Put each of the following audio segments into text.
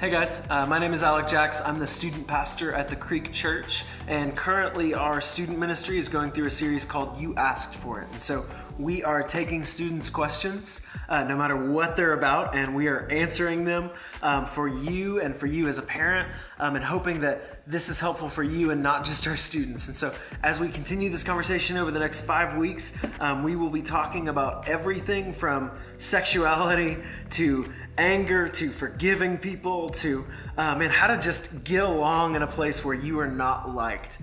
Hey guys, my name is Alec Jacks. I'm the student pastor at the Creek Church, and currently our student ministry is going through a series called You Asked For It. And so we are taking students' questions, no matter what they're about, and we are answering them for you and for you as a parent, and hoping that this is helpful for you and not just our students. And so as we continue this conversation over the next 5 weeks, we will be talking about everything from sexuality to anger to forgiving people to and how to just get along in a place where you are not liked.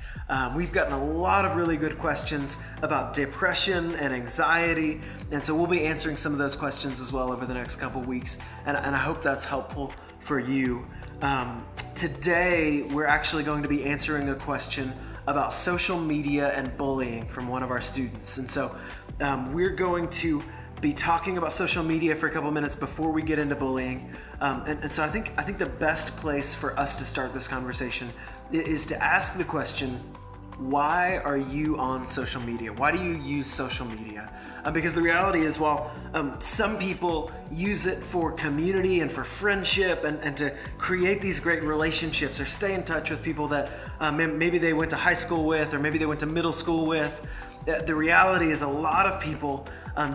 We've gotten a lot of really good questions about depression and anxiety, and so we'll be answering some of those questions as well over the next couple weeks, and I hope that's helpful for you. Today we're actually going to be answering a question about social media and bullying from one of our students, and so we're going to be talking about social media for a couple minutes before we get into bullying. And so I think the best place for us to start this conversation is to ask the question, why are you on social media? Why do you use social media? Because the reality is, while some people use it for community and for friendship and to create these great relationships or stay in touch with people that maybe they went to high school with or maybe they went to middle school with, the reality is a lot of people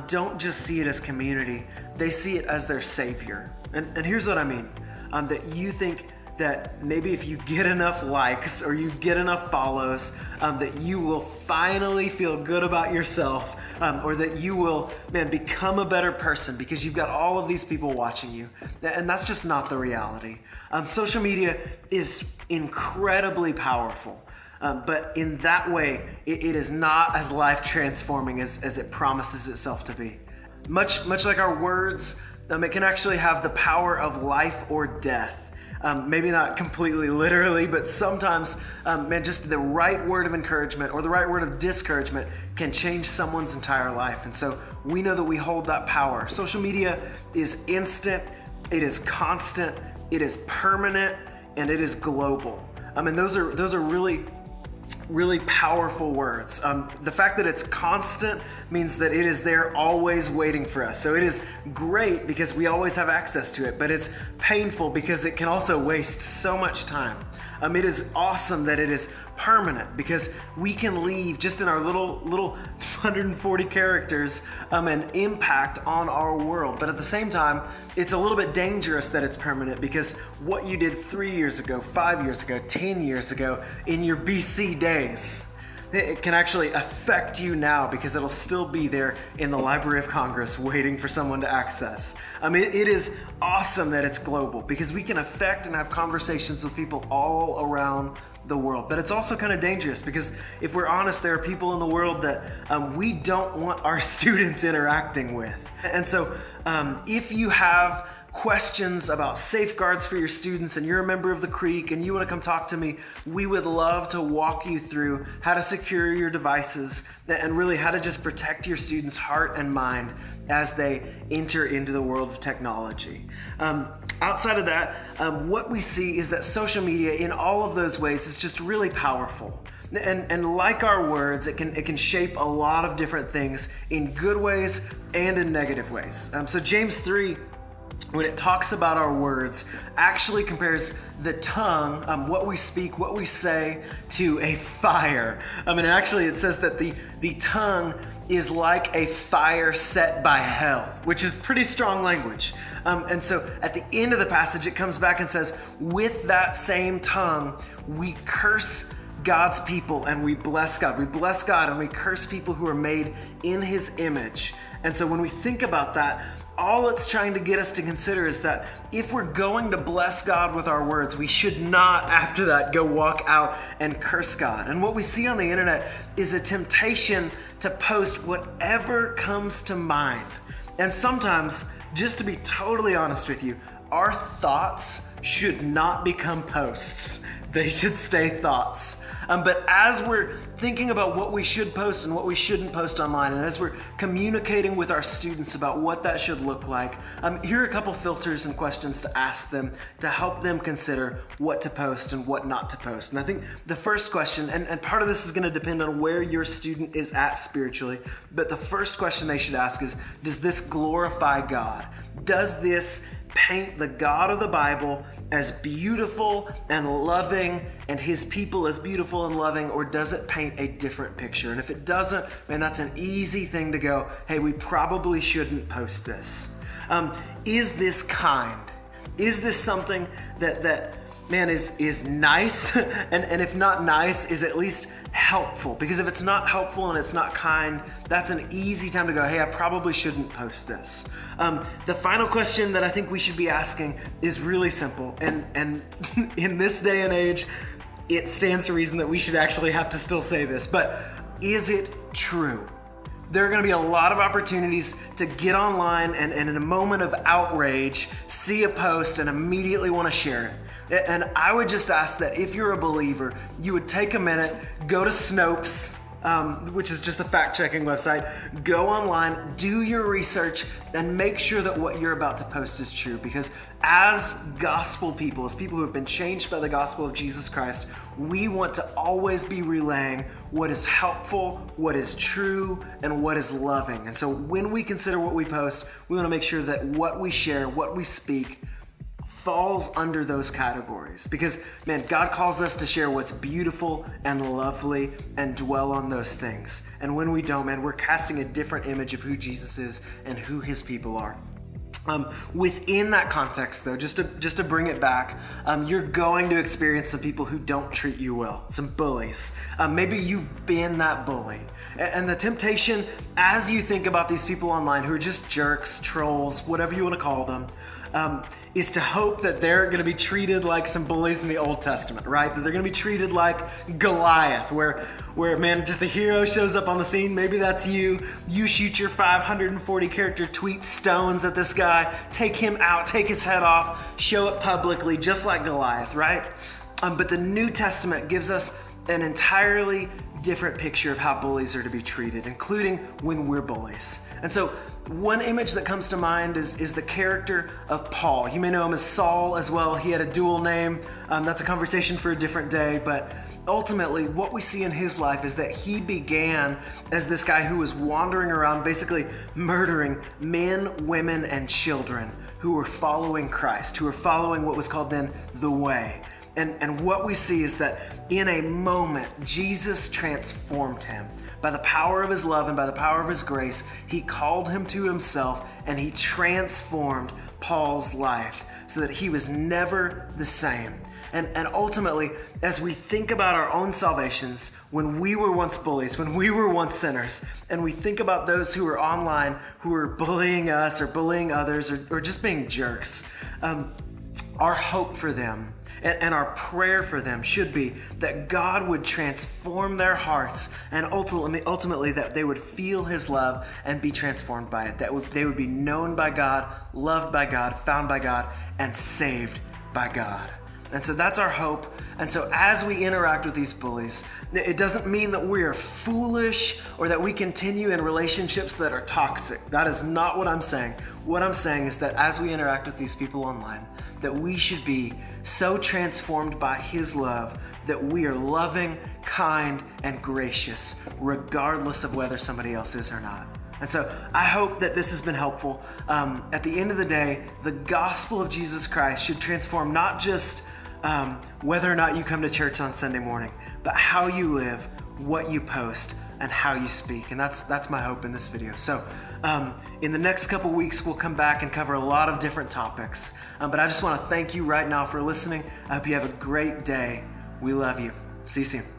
don't just see it as community, they see it as their savior. And here's what I mean, that you think that maybe if you get enough likes or you get enough follows, that you will finally feel good about yourself, or that you will, become a better person because you've got all of these people watching you. And that's just not the reality. Social media is incredibly powerful. But in that way, it is not as life-transforming as it promises itself to be. Much like our words, it can actually have the power of life or death. Maybe not completely literally, but sometimes, just the right word of encouragement or the right word of discouragement can change someone's entire life. And so we know that we hold that power. Social media is instant, it is constant, it is permanent, and it is global. And those are really powerful words. The fact that it's constant means that it is there always waiting for us. So it is great because we always have access to it, but it's painful because it can also waste so much time. It is awesome that it is permanent because we can leave just in our little 140 characters an impact on our world. But at the same time, it's a little bit dangerous that it's permanent because what you did 3 years ago, 5 years ago, 10 years ago in your BC days, it can actually affect you now because it'll still be there in the Library of Congress waiting for someone to access. It is awesome that it's global because we can affect and have conversations with people all around the world. But it's also kind of dangerous because if we're honest, there are people in the world that we don't want our students interacting with. And so if you have questions about safeguards for your students and you're a member of the Creek and you want to come talk to me, we would love to walk you through how to secure your devices and really how to just protect your students' heart and mind as they enter into the world of technology. Outside of that, what we see is that social media in all of those ways is just really powerful. And like our words, it can shape a lot of different things in good ways and in negative ways. So James 3, when it talks about our words, actually compares the tongue, what we speak, what we say, to a fire. Actually it says that the tongue is like a fire set by hell, which is pretty strong language. And so at the end of the passage, it comes back and says, with that same tongue, we curse God's people and we bless God. We bless God and we curse people who are made in his image. And so when we think about that, all it's trying to get us to consider is that if we're going to bless God with our words, we should not, after that, go walk out and curse God. And what we see on the internet is a temptation to post whatever comes to mind. And sometimes, just to be totally honest with you, our thoughts should not become posts. They should stay thoughts. But as we're thinking about what we should post and what we shouldn't post online, and as we're communicating with our students about what that should look like, here are a couple filters and questions to ask them to help them consider what to post and what not to post. And I think the first question, and part of this is going to depend on where your student is at spiritually, but the first question they should ask is, does this glorify God? Does this paint the God of the Bible as beautiful and loving and his people as beautiful and loving, or does it paint a different picture? And if it doesn't, man, that's an easy thing to go, hey, we probably shouldn't post this. Is this kind? Is this something that man, is nice? and if not nice, is at least helpful? Because if it's not helpful and it's not kind, that's an easy time to go, hey, I probably shouldn't post this. The final question that I think we should be asking is really simple. And in this day and age, it stands to reason that we should actually have to still say this, but is it true? There are going to be a lot of opportunities to get online and in a moment of outrage, see a post and immediately want to share it. And I would just ask that if you're a believer, you would take a minute, go to Snopes, which is just a fact-checking website, go online, do your research, and make sure that what you're about to post is true. Because as gospel people, as people who have been changed by the gospel of Jesus Christ, we want to always be relaying what is helpful, what is true, and what is loving. And so when we consider what we post, we want to make sure that what we share, what we speak, falls under those categories. Because, man, God calls us to share what's beautiful and lovely and dwell on those things. And when we don't, man, we're casting a different image of who Jesus is and who his people are. Within that context, though, just to bring it back, you're going to experience some people who don't treat you well, some bullies. Maybe you've been that bully. And the temptation, as you think about these people online who are just jerks, trolls, whatever you want to call them, is to hope that they're going to be treated like some bullies in the Old Testament, right? That they're going to be treated like Goliath, where man, just a hero shows up on the scene. Maybe that's you. You shoot your 540 character tweet stones at this guy, take him out, take his head off, show it publicly, just like Goliath, right? But the New Testament gives us an entirely different picture of how bullies are to be treated, including when we're bullies. And so one image that comes to mind is the character of Paul. You may know him as Saul as well. He had a dual name. That's a conversation for a different day. But ultimately, what we see in his life is that he began as this guy who was wandering around basically murdering men, women, and children who were following Christ, who were following what was called then the way. And what we see is that in a moment, Jesus transformed him. By the power of his love and by the power of his grace, he called him to himself and he transformed Paul's life so that he was never the same. And ultimately, as we think about our own salvations, when we were once bullies, when we were once sinners, and we think about those who are online, who are bullying us or bullying others or just being jerks, our hope for them and our prayer for them should be that God would transform their hearts and ultimately that they would feel his love and be transformed by it, that they would be known by God, loved by God, found by God, and saved by God. And so that's our hope. And so as we interact with these bullies, it doesn't mean that we are foolish or that we continue in relationships that are toxic. That is not what I'm saying. What I'm saying is that as we interact with these people online, that we should be so transformed by his love that we are loving, kind, and gracious, regardless of whether somebody else is or not. And so I hope that this has been helpful. At the end of the day, the gospel of Jesus Christ should transform not just whether or not you come to church on Sunday morning, but how you live, what you post, and how you speak. And that's my hope in this video. So in the next couple weeks, we'll come back and cover a lot of different topics. But I just want to thank you right now for listening. I hope you have a great day. We love you. See you soon.